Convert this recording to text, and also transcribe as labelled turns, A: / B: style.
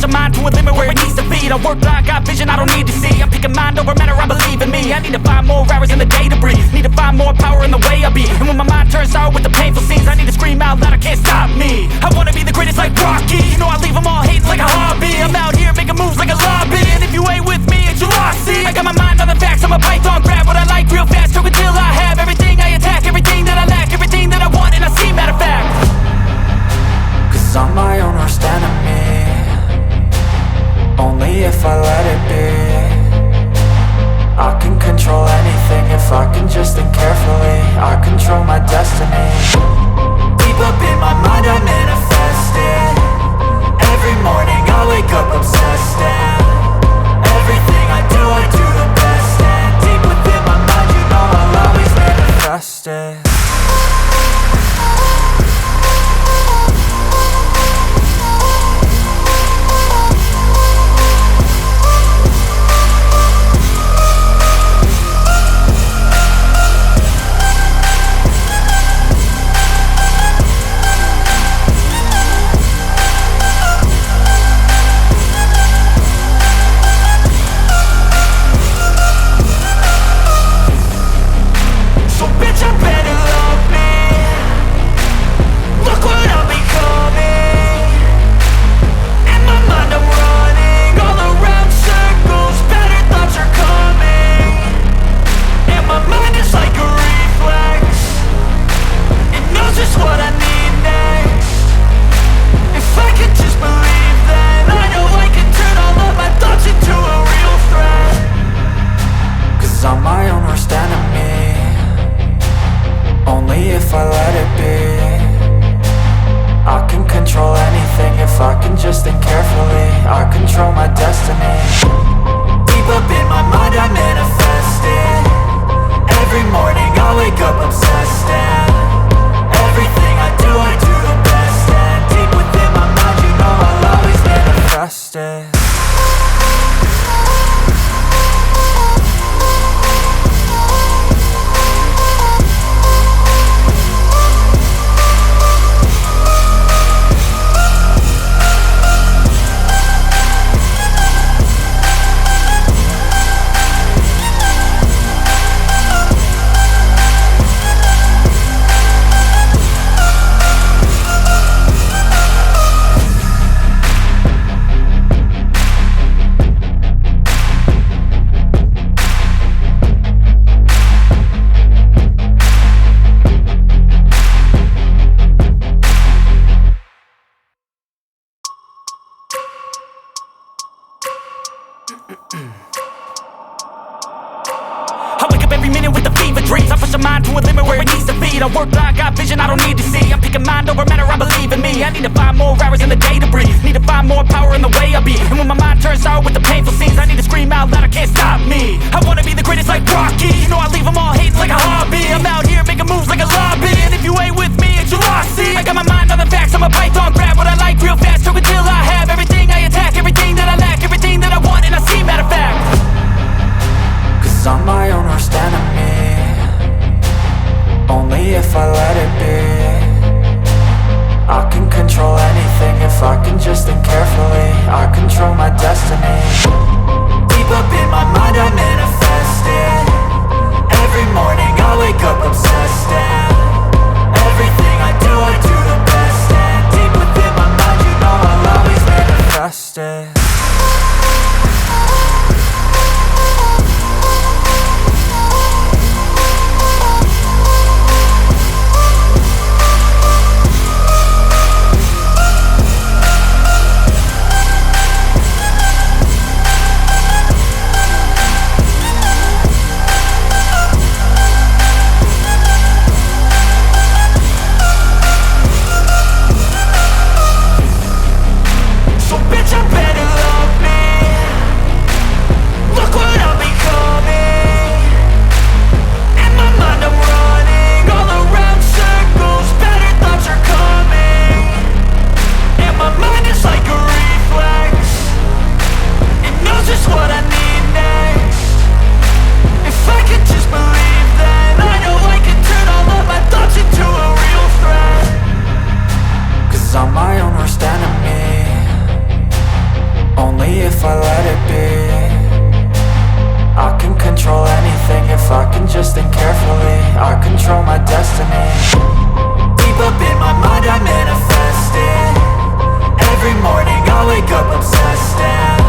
A: push a mind to a limit where it needs to be. I work blind, got vision I don't need to see. I'm picking mind over matter, I believe in me. I need to find more hours in the day to breathe. Need to find more power in the way I be. And when my mind turns sour with the painful scenes, I need to scream out loud, I can't stop me. I wanna be the greatest like Rocky. You know I leave them all hating like a hobby. I'm out here making moves like a lobby. And if you ain't with me, it's your loss, see. I got my mind on the facts, I'm a python, grab what I like real fast. Took until I have everything, I attack everything that I lack, everything that I want, and I see, matter of fact.
B: Cause I'm my own worst enemy, only if I let it be. I can control anything if I can just think carefully. I control my destiny. Deep up in my mind I manifest it. Every morning I wake up obsessed, and everything I do the best. And deep within my mind you know I'll always manifest it.
A: I wake up every minute with the fever dreams. I push a mind to a limit where it needs to be. I work blind, got vision I don't need to see. I'm picking mind over matter, I believe in me. I need to find more hours in the day to breathe. Need to find more power in the way I be. And when my mind turns sour with the painful scenes, I need to scream out loud, I can't stop me. I wanna be the greatest like Rocky. You know I leave them all hating like a hobby. I'm out here making moves like a lobby. And if you ain't with me, it's your loss, see. I got my mind on the facts, I'm a python, grab what I like real fast. Took until I have everything, I attack everything that I lack, everything that I want, and I see, matter of fact.
B: Cause I'm my own worst enemy, only if I let it be. I can control anything if I can just think carefully. I control my destiny. Deep up in my mind I manifest it. Every morning I wake up obsessed, and everything I do the best. And deep within my mind you know I'll always manifest it. just think carefully. I control my destiny. Deep up in my mind I manifest it. Every morning I wake up obsessed and